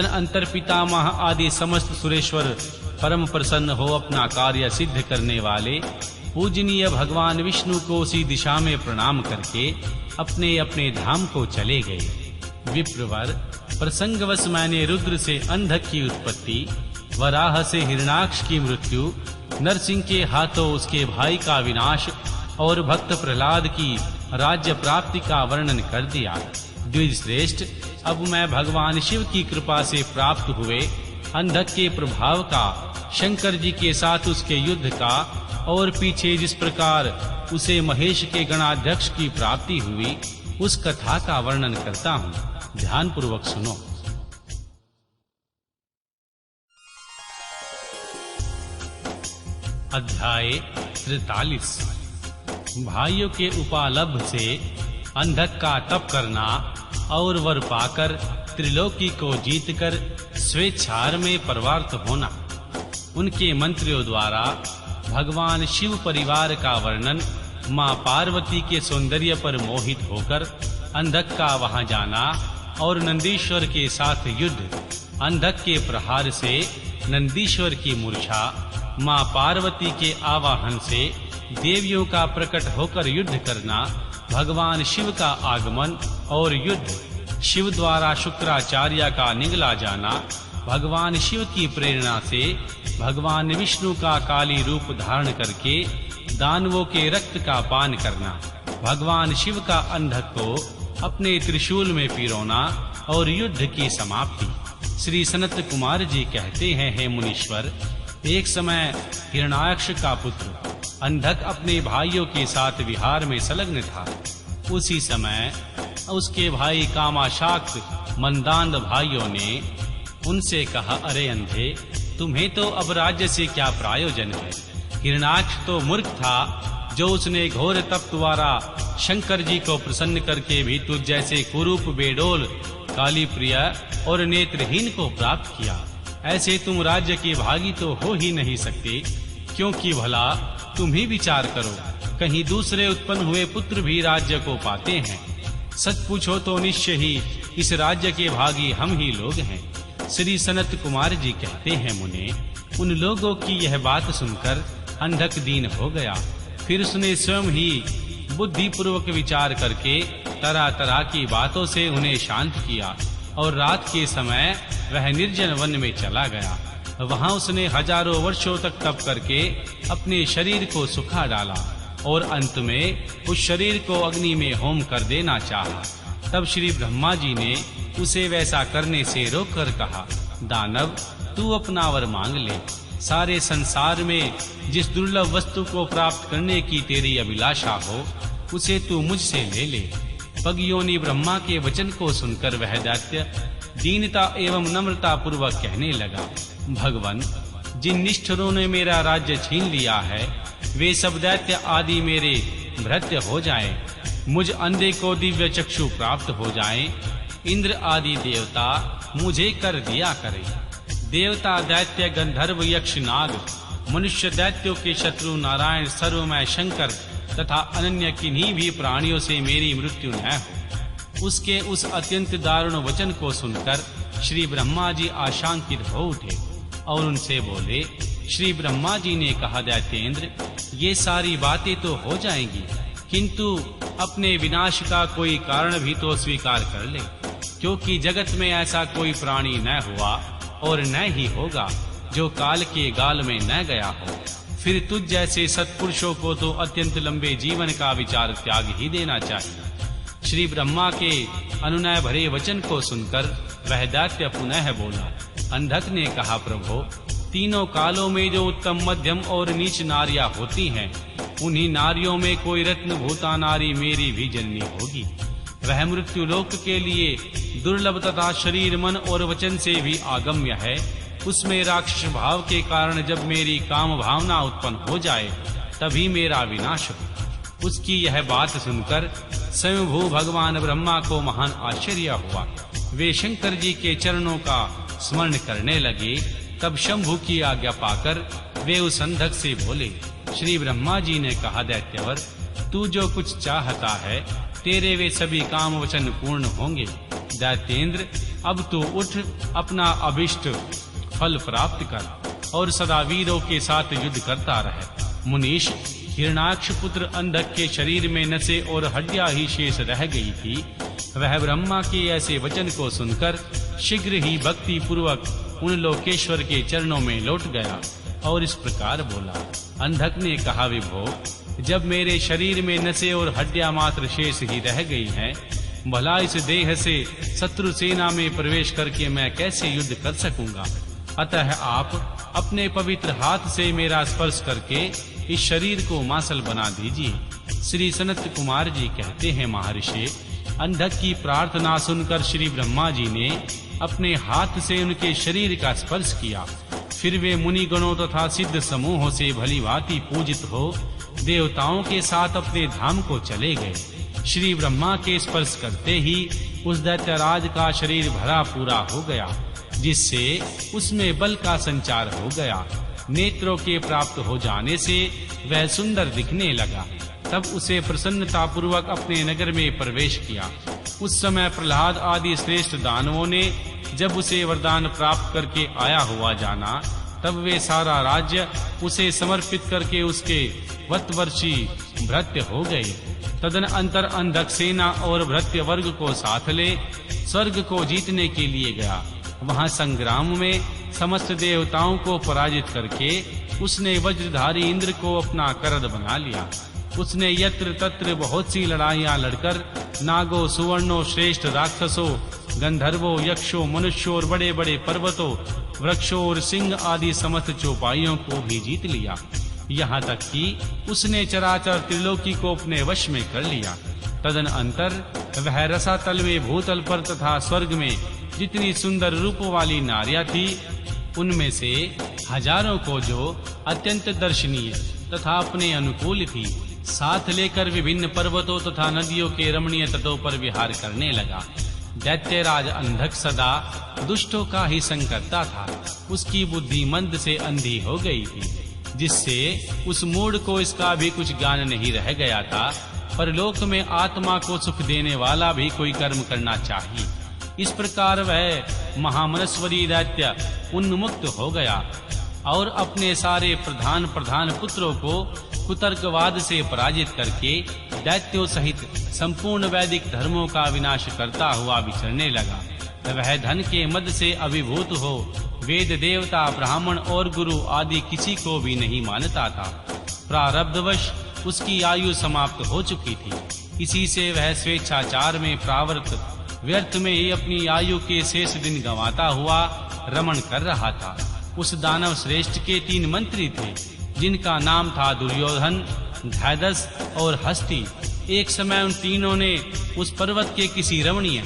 अंतर पितामह आदि समस्त सुरेश्वर परम प्रसन्न हो अपना कार्य सिद्ध करने वाले पूजनीय भगवान विष्णु को उसी दिशा में प्रणाम करके अपने अपने धाम को चले गए। विप्रवर, प्रसंगवश मैंने रुद्र से अंधक की उत्पत्ति, वराह से हिरणाक्ष की मृत्यु, नरसिंह के हाथों उसके भाई का विनाश और भक्त प्रहलाद की राज्य प्राप्ति का वर्णन कर दिया। द्विजश्रेष्ठ, अब मैं भगवान शिव की कृपा से प्राप्त हुए अंधक के प्रभाव का, शंकर जी के साथ उसके युद्ध का और पीछे जिस प्रकार उसे महेश के गणाध्यक्ष की प्राप्ति हुई उस कथा का वर्णन करता हूँ। ध्यान पूर्वक सुनो। अध्याय 43। भाइयों के उपालब्ध से अंधक का तप करना और वर पाकर त्रिलोकी को जीतकर स्वेच्छार में परवार्थ होना। उनके मंत्रियों द्वारा भगवान शिव परिवार का वर्णन, मां पार्वती के सौंदर्य पर मोहित होकर अंधक का वहां जाना और नंदीश्वर के साथ युद्ध, अंधक के प्रहार से नंदीश्वर की मूर्छा, मां पार्वती के आवाहन से देवियों का प्रकट होकर युद्ध करना, भगवान शिव का आगमन और युद्ध, शिव द्वारा शुक्राचार्य का निगला जाना, भगवान शिव की प्रेरणा से भगवान विष्णु का काली रूप धारण करके दानवों के रक्त का पान करना, भगवान शिव का अंधक को अपने त्रिशूल में पिरोना और युद्ध की समाप्ति। श्री सनत कुमार जी कहते हैं, हे मुनीश्वर, एक समय हिरणाक्ष का पुत्र अंधक अपने भाइयों के साथ विहार में संलग्न था। उसी समय उसके भाई कामाशाक्त मंदांध भाइयों ने उनसे कहा, अरे अंधे, तुम्हें तो अब राज्य से क्या प्रयोजन है? हिरणाक्ष तो मूर्ख था जो उसने घोर तप द्वारा शंकर जी को प्रसन्न करके भी तुझ जैसे कुरूप, बेडोल, काली प्रिय और नेत्रहीन को प्राप्त किया। ऐसे तुम राज्य के भागी तो हो ही नहीं सकते, क्योंकि भला तुम ही विचार करो, कहीं दूसरे उत्पन्न हुए पुत्र भी राज्य को पाते हैं। सच पूछो तो निश्चय ही इस राज्य के भागी हम ही लोग हैं। श्री सनत कुमार जी कहते हैं, मुने, उन लोगों की यह बात सुनकर अंधक दीन हो गया। फिर उसने स्वयं ही बुद्धि पूर्वक विचार करके तरह तरह की बातों से उन्हें शांत किया और रात के समय वह निर्जन वन में चला गया। वहां उसने हजारों वर्षों तक तप करके अपने शरीर को सुखा डाला और अंत में उस शरीर को अग्नि में होम कर देना चाहा। तब श्री ब्रह्मा जी ने उसे वैसा करने से रोककर कहा, दानव, तू अपना वर मांग ले। सारे संसार में जिस दुर्लभ वस्तु को प्राप्त करने की तेरी अभिलाषा हो उसे तू मुझसे ले ले। पगयोनि ब्रह्मा के वचन को सुनकर वह दैत्य दीनता एवं नम्रता पूर्वक कहने लगा, भगवन, जिन निष्ठुरों ने मेरा राज्य छीन लिया है वे सब दैत्य आदि मेरे भृत्य हो जाएं। मुझ अंधे को दिव्य चक्षु प्राप्त हो जाएं। इंद्र आदि देवता मुझे कर दिया करें। देवता, दैत्य, गंधर्व, यक्ष, नाग, मनुष्य दैत्यों के शत्रु नारायण, सर्वमय शंकर तथा अनन्य किन्हीं भी प्राणियों से मेरी मृत्यु न हो। उसके उस अत्यंत दारुण वचन को सुनकर श्री ब्रह्मा जी आशंकित हो उठे और उनसे बोले, श्री ब्रह्मा जी ने कहा, दैत्येंद्र, ये सारी बातें तो हो जाएंगी, किंतु अपने विनाश का कोई कारण भी तो स्वीकार कर ले, क्योंकि जगत में ऐसा कोई प्राणी न हुआ और न ही होगा जो काल के गाल में न गया हो। फिर तुझ जैसे सत्पुरुषों को तो अत्यंत लंबे जीवन का विचार त्याग ही देना चाहिए। श्री ब्रह्मा के अनुनय भरे वचन को सुनकर वह दैत्य पुनः बोला। अंधक ने कहा, प्रभो, तीनों कालों में जो उत्तम, मध्यम और नीच नारियां होती हैं, उन्हीं नारियों में कोई रत्न भूता नारी मेरी भी जननी होगी। वह मृत्यु लोक के लिए दुर्लभ तथा शरीर, मन और वचन से भी आगम्य है। उसमें राक्षस भाव के कारण जब मेरी काम भावना उत्पन्न हो जाए तभी मेरा विनाश हो। उसकी यह बात सुनकर स्वयंभू भगवान ब्रह्मा को महान आश्चर्य हुआ। वे शंकर जी के चरणों का स्मरण करने लगे। तब शंभु की आज्ञा पाकर वे उस अंधक से बोले, श्री ब्रह्मा जी ने कहा, दैत्यवर, तू जो कुछ चाहता है तेरे वे सभी काम वचन पूर्ण होंगे। दैत्येंद्र, अब तू उठ, अपना अभिष्ट फल प्राप्त कर और सदा वीरों के साथ युद्ध करता रहे। मुनीश, हिरणाक्ष पुत्र अंधक के शरीर में नसें और हड्डियां ही शेष रह गई थी। वह ब्रह्मा के ऐसे वचन को सुनकर शीघ्र ही भक्ति पूर्वक उन लोकेश्वर के चरणों में लौट गया और इस प्रकार बोला। अंधक ने कहा, विभो, जब मेरे शरीर में नसें और हड्डियां मात्र शेष ही रह गई हैं, भला इस देह से शत्रु सेना में प्रवेश करके मैं कैसे युद्ध कर सकूंगा? अतः आप अपने पवित्र हाथ से मेरा स्पर्श करके इस शरीर को मांसल बना दीजिए। श्री सनत कुमार जी कहते हैं, महर्षि, अंधक की प्रार्थना सुनकर श्री ब्रह्मा जी ने अपने हाथ से उनके शरीर का स्पर्श किया। फिर वे मुनि गणों तथा सिद्ध समूहों से भली भांति पूजित हो देवताओं के साथ अपने धाम को चले गए। श्री ब्रह्मा के स्पर्श करते ही उस दैत्यराज का शरीर भरा पूरा हो गया, जिससे उसमें बल का संचार हो गया। नेत्रों के प्राप्त हो जाने से वह सुंदर दिखने लगा। तब उसे प्रसन्नता पूर्वक अपने नगर में प्रवेश किया। उस समय प्रहलाद आदि श्रेष्ठ दानवों ने जब उसे वरदान प्राप्त करके आया हुआ जाना, तब वे सारा राज्य उसे समर्पित करके उसके वतवर्षी भृत्य हो गए। तदनंतर अंधक सेना और भृत्य वर्ग को साथ ले स्वर्ग को जीतने के लिए गया। वहां संग्राम में समस्त देवताओं को पराजित करके उसने वज्रधारी इंद्र को अपना करद बना लिया। उसने यत्र तत्र बहुत सी लड़ाइयां लड़कर नागों, सुवर्णों, श्रेष्ठ राक्षसों, गंधर्वों, यक्षों, मनुष्यों और बड़े बड़े पर्वतों, वृक्षों और सिंह आदि समस्त चौपाइयों को भी जीत लिया। यहाँ तक कि उसने चराचर त्रिलोकी को अपने वश में कर लिया। तदनंतर वह रसातल में, भूतल पर तथा स्वर्ग में जितनी सुंदर रूप वाली नारियां थी, उनमें से हजारों को जो अत्यंत दर्शनीय तथा अपने अनुकूल थी, साथ लेकर विभिन्न पर्वतों तथा नदियों के रमणीय तटों पर विहार करने लगा। दैत्यराज अंधक सदा दुष्टों का ही संग करता था। उसकी बुद्धि मंद से अंधी हो गई थी, जिससे उस मूढ़ को इसका भी कुछ ज्ञान नहीं रह गया था। पर लोक में आत्मा को सुख देने वाला भी कोई कर्म करना चाहिए। इस प्रकार वह महामनस्वरी दैत्य उन्मुक्त हो गया और अपने सारे प्रधान पुत्रों को कुतर्कवाद से पराजित करके दैत्यों सहित संपूर्ण वैदिक धर्मों का विनाश करता हुआ विचरने लगा। वह धन के मद से अभिभूत हो वेद, देवता, ब्राह्मण और गुरु आदि किसी को भी नहीं मानता था। प्रारब्धवश उसकी आयु समाप्त हो चुकी थी। इसी से वह स्वेच्छाचार में प्रावृत व्यर्थ में ही अपनी आयु के शेष दिन गंवाता हुआ रमण कर रहा था। उस दानव श्रेष्ठ के 3 मंत्री थे, जिनका नाम था दुर्योधन, धैदस और हस्ती। एक समय उन तीनों ने उस पर्वत के किसी रमणीय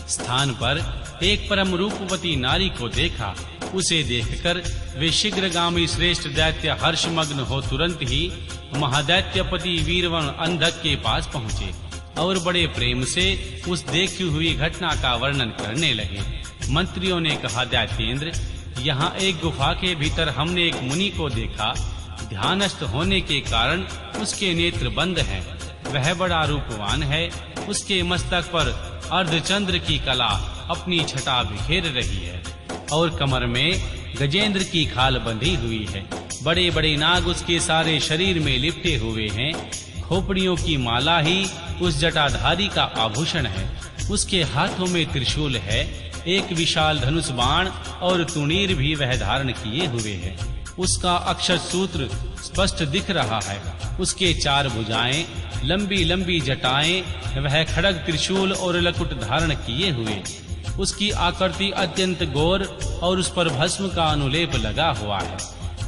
स्थान पर एक परम रूपवती नारी को देखा। उसे देखकर वे शीघ्रगामी श्रेष्ठ दैत्य हर्षमग्न हो तुरंत ही महादैत्यपति वीरवन अंधक के पास पहुँचे और बड़े प्रेम से उस देखी हुई घटना का वर्णन करने लगे। मंत्रियों ने कहा, दैत्येंद्र, यहाँ एक गुफा के भीतर हमने एक मुनि को देखा। ध्यानस्थ होने के कारण उसके नेत्र बंद हैं। वह बड़ा रूपवान है। उसके मस्तक पर अर्धचंद्र की कला अपनी छटा बिखेर रही है और कमर में गजेंद्र की खाल बंधी हुई है। बड़े बड़े नाग उसके सारे शरीर में लिपटे हुए हैं। खोपड़ियों की माला ही उस जटाधारी का आभूषण है। उसके हाथों में त्रिशूल है। एक विशाल धनुष बाण और तुणीर भी वह धारण किए हुए है। उसका अक्षत सूत्र स्पष्ट दिख रहा है। उसके 4 भुजाएं, लंबी लंबी जटाएं, वह खड़ग, त्रिशूल और लकुट धारण किए हुए। उसकी आकृति अत्यंत गौर और उस पर भस्म का अनुलेप लगा हुआ है।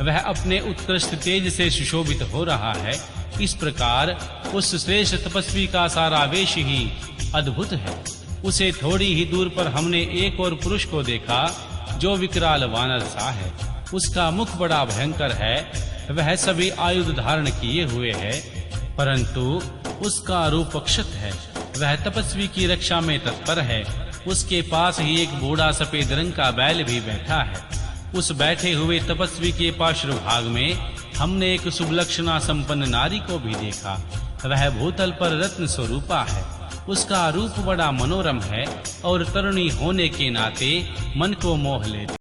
वह अपने उत्कृष्ट तेज से सुशोभित हो रहा है। इस प्रकार उस श्रेष्ठ तपस्वी का सारा वेश ही अद्भुत है। उसे थोड़ी ही दूर पर हमने एक और पुरुष को देखा, जो विकराल वानर सा है। उसका मुख बड़ा भयंकर है। वह सभी आयुध धारण किए हुए है, परंतु उसका रूप अक्षत है। वह तपस्वी की रक्षा में तत्पर है। उसके पास ही एक बूढ़ा सफेद रंग का बैल भी बैठा है। उस बैठे हुए तपस्वी के पार्श्वभाग में हमने एक शुभलक्षणा संपन्न नारी को भी देखा। वह भूतल पर रत्न स्वरूपा है। उसका रूप बड़ा मनोरम है और तरुणी होने के नाते मन को मोह लेती